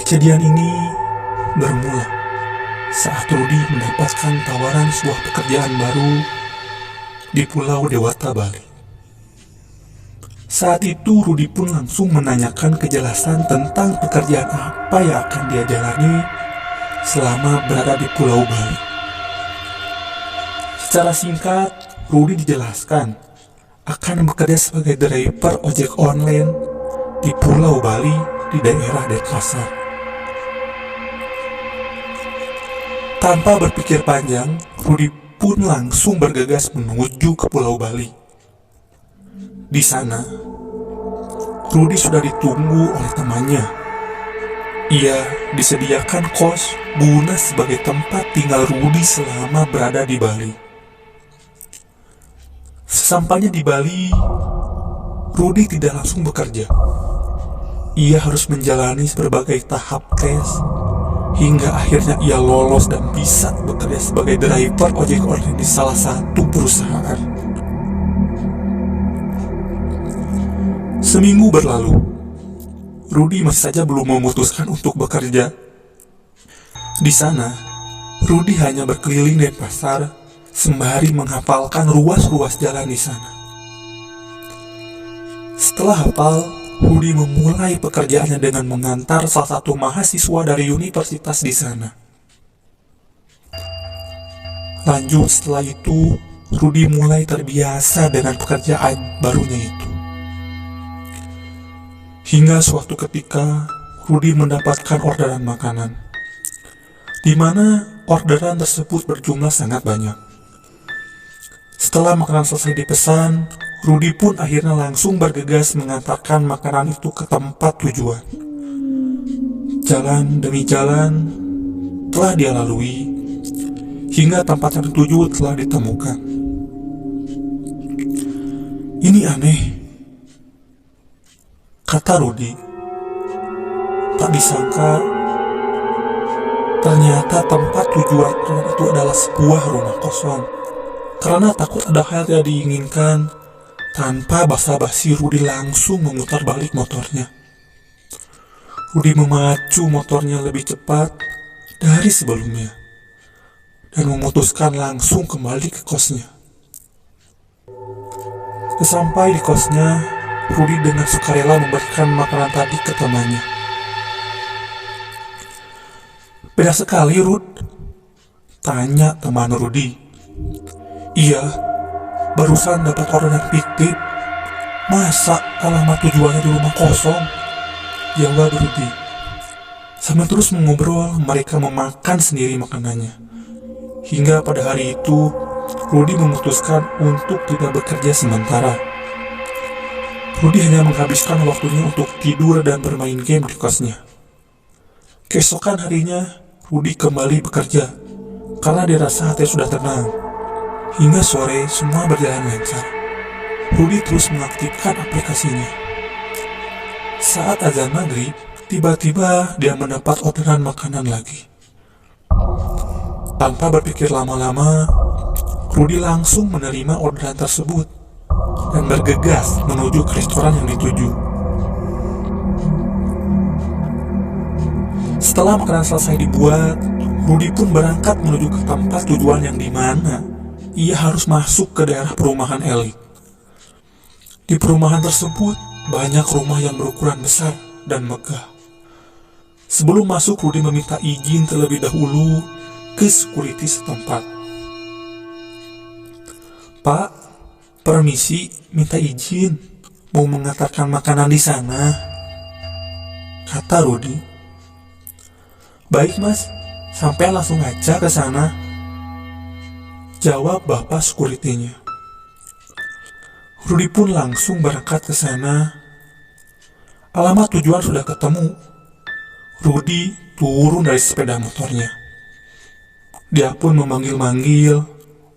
Kejadian ini bermula saat Rudy mendapatkan tawaran sebuah pekerjaan baru di Pulau Dewata, Bali. Saat itu Rudy pun langsung menanyakan kejelasan tentang pekerjaan apa yang akan dia jalani selama berada di Pulau Bali. Secara singkat, Rudy dijelaskan akan bekerja sebagai driver ojek online di Pulau Bali di daerah Denpasar. Tanpa berpikir panjang, Rudy pun langsung bergegas menuju ke Pulau Bali. Di sana, Rudy sudah ditunggu oleh temannya. Ia disediakan kos guna sebagai tempat tinggal Rudy selama berada di Bali. Sesampainya di Bali, Rudy tidak langsung bekerja. Ia harus menjalani berbagai tahap tes hingga akhirnya ia lolos dan bisa bekerja sebagai driver ojek online di salah satu perusahaan. Seminggu berlalu, Rudy masih saja belum memutuskan untuk bekerja. Di sana, Rudy hanya berkeliling Denpasar sembari menghafalkan ruas-ruas jalan di sana. Setelah hafal, Rudy memulai pekerjaannya dengan mengantar salah satu mahasiswa dari universitas di sana. Lanjut setelah itu, Rudy mulai terbiasa dengan pekerjaan barunya itu. Hingga suatu ketika, Rudy mendapatkan orderan makanan, di mana orderan tersebut berjumlah sangat banyak. Setelah makanan selesai dipesan, Rudy pun akhirnya langsung bergegas mengantarkan makanan itu ke tempat tujuan. Jalan demi jalan telah dia lalui, hingga tempat yang dituju telah ditemukan. Ini aneh, kata Rudy. Tak disangka, ternyata tempat tujuan itu adalah sebuah rumah kosong. Karena takut ada hal yang diinginkan, tanpa basa-basi Rudy langsung memutar balik motornya. Rudy memacu motornya lebih cepat dari sebelumnya dan memutuskan langsung kembali ke kosnya. Sesampai di kosnya, Rudy dengan sukarela memberikan makanan tadi ke temannya. "Beda sekali, Rud?" tanya teman Rudy. "Iya, barusan dapat orderan fiktif. Masa alamat tujuannya di rumah kosong?" jawab Rudy. Sambil terus mengobrol, mereka memakan sendiri makanannya. Hingga pada hari itu, Rudy memutuskan untuk tidak bekerja sementara. Rudy hanya menghabiskan waktunya untuk tidur dan bermain game di kosnya. Keesokan harinya, Rudy kembali bekerja karena dirasa hati sudah tenang. Hingga sore semua berjalan lancar. Rudy terus mengaktifkan aplikasinya. Saat azan maghrib, tiba-tiba dia mendapat orderan makanan lagi. Tanpa berpikir lama-lama, Rudy langsung menerima orderan tersebut dan bergegas menuju ke restoran yang dituju. Setelah makanan selesai dibuat, Rudy pun berangkat menuju ke tempat tujuan yang dimana ia harus masuk ke daerah perumahan elit. Di perumahan tersebut, banyak rumah yang berukuran besar dan megah. Sebelum masuk, Rudy meminta izin terlebih dahulu ke security setempat. "Pak, permisi, minta izin, mau mengantarkan makanan di sana," kata Rudy. "Baik mas, sampai langsung aja ke sana," jawab bapak sekuritinya. Rudy pun langsung berangkat ke sana. Alamat tujuan sudah ketemu. Rudy turun dari sepeda motornya. Dia pun memanggil-manggil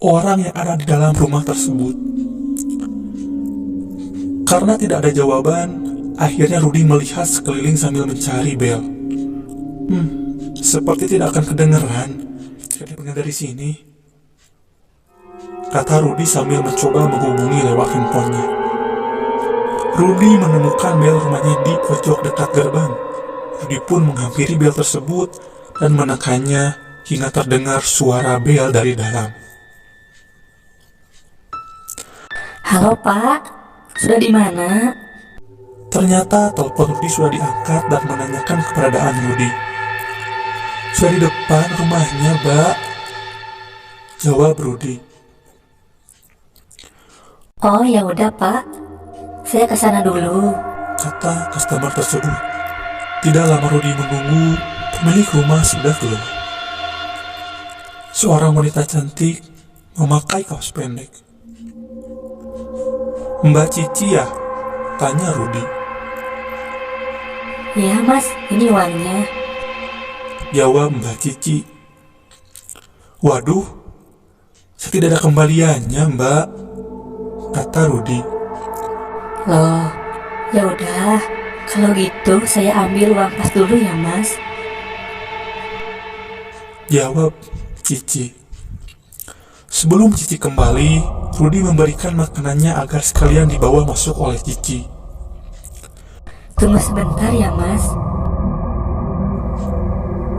orang yang ada di dalam rumah tersebut. Karena tidak ada jawaban, akhirnya Rudy melihat sekeliling sambil mencari bel. Seperti tidak akan kedengeran jika dipanggil dari sini, kata Rudy sambil mencoba menghubungi lewat handphonenya. Rudy menemukan bel rumahnya di pojok dekat gerbang. Rudi pun menghampiri bel tersebut dan menekannya hingga terdengar suara bel dari dalam. Halo Pak, sudah di mana? Ternyata telepon Rudi sudah diangkat dan menanyakan keberadaan Rudi. Sudah di depan rumahnya, Mbak, jawab Rudi. Oh ya udah Pak, saya ke sana dulu. Kata customer tersebut. Tidak lama Rudi menunggu, pemilik rumah sudah keluar. Seorang wanita cantik memakai kaos pendek. Mbak Cici ya? Tanya Rudi. Ya Mas, ini uangnya. Jawab Mbak Cici. Waduh, saya tidak ada kembaliannya, Mbak, kata Rudi. Loh, ya udah, kalau gitu saya ambil uang pas dulu ya Mas. Jawab Cici. Sebelum Cici kembali, Rudi memberikan makanannya agar sekalian dibawa masuk oleh Cici. Tunggu sebentar ya Mas.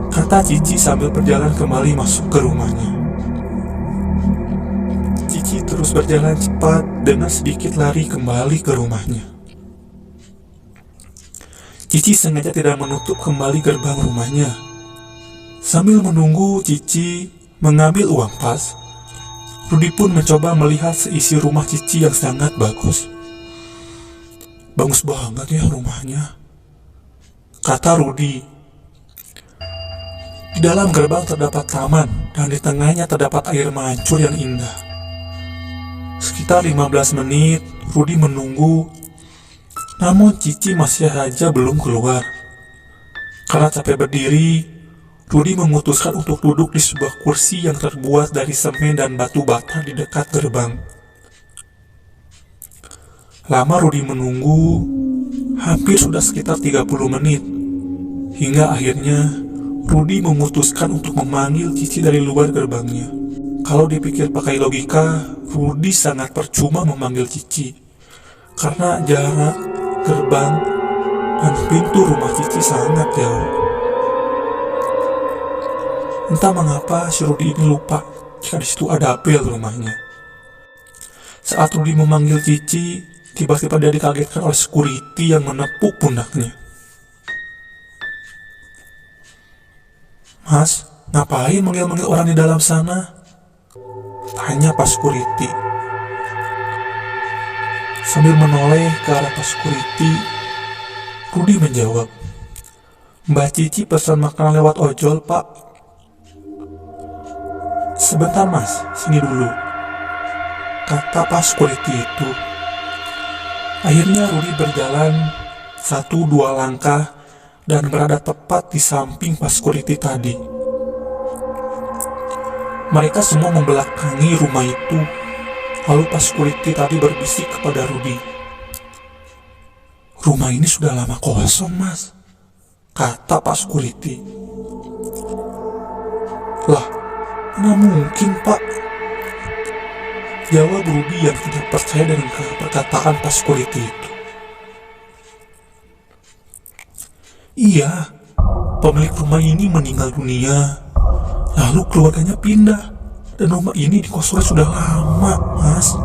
Kata Cici sambil berjalan kembali masuk ke rumahnya. Cici terus berjalan cepat dengan sedikit lari kembali ke rumahnya. Cici sengaja tidak menutup kembali gerbang rumahnya. Sambil menunggu Cici mengambil uang pas, Rudi pun mencoba melihat seisi rumah Cici yang sangat bagus. Bagus banget ya rumahnya, kata Rudi. Di dalam gerbang terdapat taman dan di tengahnya terdapat air mancur yang indah. Sekitar 15 menit Rudi menunggu, namun Cici masih saja belum keluar. Karena capek berdiri, Rudi memutuskan untuk duduk di sebuah kursi yang terbuat dari semen dan batu bata di dekat gerbang. Lama Rudi menunggu, hampir sudah sekitar 30 menit. Hingga akhirnya, Rudi memutuskan untuk memanggil Cici dari luar gerbangnya. Kalau dipikir pakai logika, Rudi sangat percuma memanggil Cici. Karena jarak gerbang dan pintu rumah Cici sangat jauh. Entah mengapa si Rudi ini lupa jika di situ ada bel rumahnya. Saat Rudi memanggil Cici, tiba-tiba dia dikagetkan oleh security yang menepuk pundaknya. Mas, ngapain manggil-manggil orang di dalam sana? Tanya Pak Security. Sambil menoleh ke arah Pak Security, Rudi menjawab, Mbak Cici pesan makanan lewat ojol, Pak. Sebentar mas, sini dulu, kata Pak Security itu. Akhirnya Rudi berjalan 1-2 langkah dan berada tepat di samping Pak Security tadi. Mereka semua membelakangi rumah itu. Lalu Pak Security tadi berbisik kepada Rudi. Rumah ini sudah lama kosong mas, kata Pak Security. Lah, mana mungkin pak, jawab Rudi yang tidak percaya dengan perkataan Pak Security itu. Iya, pemilik rumah ini meninggal dunia, lalu keluarganya pindah, dan rumah ini dikosongkan sudah lama, mas,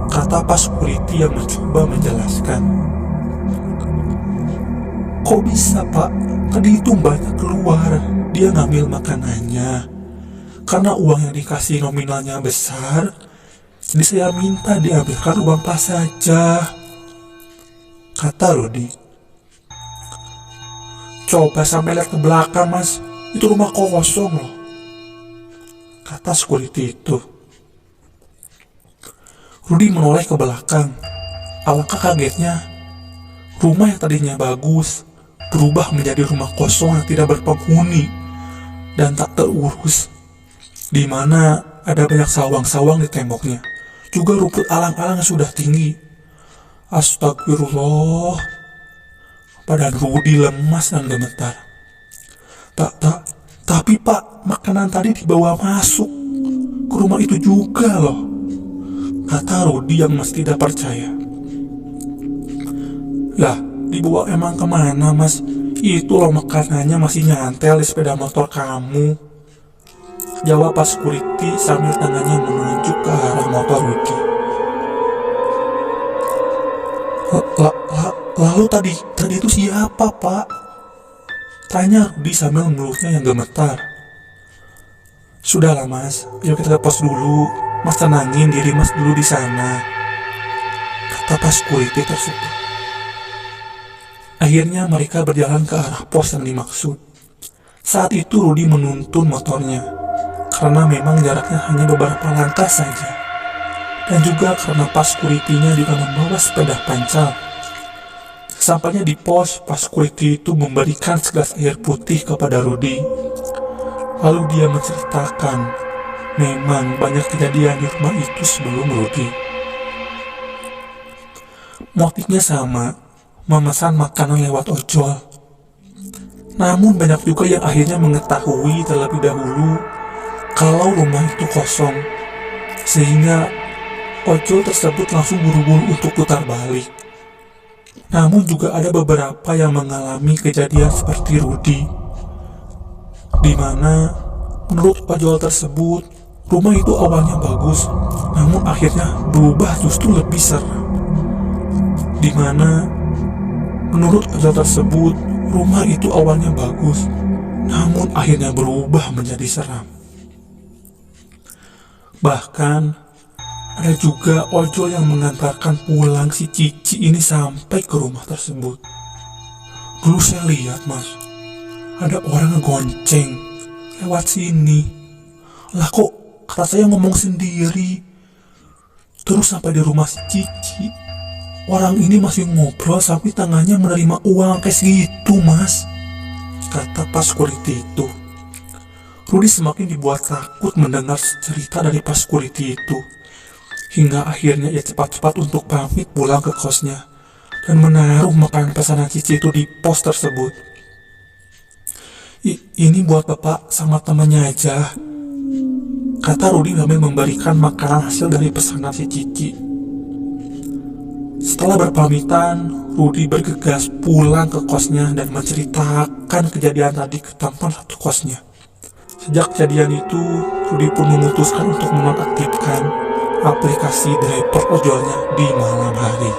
kata Pak Security yang mencoba menjelaskan. Kok bisa pak, tadi itu mbaknya keluar, dia ngambil makanannya. Karena uang yang dikasih nominalnya besar, jadi saya minta diambilkan uang pas saja, kata Rudi. Coba sampai lihat ke belakang mas, itu rumah kosong loh, kata security itu. Rudi menoleh ke belakang. Alangkah kagetnya, rumah yang tadinya bagus berubah menjadi rumah kosong yang tidak berpenghuni dan tak terurus, di mana ada banyak sawang-sawang di temboknya, juga rumput alang-alang yang sudah tinggi. Astagfirullah, badan Rudi lemas dan gemetar. Tapi pak, makanan tadi dibawa masuk ke rumah itu juga loh, kata Rudi yang masih tidak percaya. Lah, dibawa emang kemana mas? Itu loh makanannya masih nyantel di sepeda motor kamu. Jawab pas security sambil tangannya menunjuk ke arah motor Rudy. Lalu tadi itu siapa, Pak? Tanya Rudy sambil mulutnya yang gemetar. Sudahlah mas, yuk kita ke pos dulu. Mas tenangin diri mas dulu di sana, kata pas security tersebut. Akhirnya mereka berjalan ke arah pos yang dimaksud. Saat itu Rudy menuntun motornya, karena memang jaraknya hanya beberapa langkah saja. Dan juga karena pas security-nya juga membawa sepeda pancal. Sampainya di pos, pas security itu memberikan segelas air putih kepada Rudy. Lalu dia menceritakan, memang banyak kejadian di rumah itu sebelum Rudy. Motifnya sama, memesan makanan lewat ojol. Namun banyak juga yang akhirnya mengetahui terlebih dahulu kalau rumah itu kosong, sehingga ojol tersebut langsung buru-buru untuk putar balik. Namun juga ada beberapa yang mengalami kejadian seperti Rudy, di mana menurut ojol tersebut rumah itu awalnya bagus, namun akhirnya berubah justru lebih seram. Di mana menurut ojol tersebut rumah itu awalnya bagus, namun akhirnya berubah menjadi seram. Bahkan ada juga ojol yang mengantarkan pulang si Cici ini sampai ke rumah tersebut. Dulu saya lihat mas, ada orang ngegonceng lewat sini. Lah kok kata saya ngomong sendiri. Terus sampai di rumah si Cici, orang ini masih ngobrol sampai tangannya menerima uang kayak segitu mas, kata pas security itu. Rudy semakin dibuat takut mendengar cerita dari pas security itu. Hingga akhirnya ia cepat-cepat untuk pamit pulang ke kosnya dan menaruh makanan pesanan Cici itu di pos tersebut. Ini buat bapak sama temannya aja, kata Rudy sambil memberikan makanan hasil dari pesanan si Cici. Setelah berpamitan, Rudy bergegas pulang ke kosnya dan menceritakan kejadian tadi ke teman satu kosnya. Sejak kejadian itu, Rudy pun memutuskan untuk menonaktifkan aplikasi driver ojolnya di malam hari.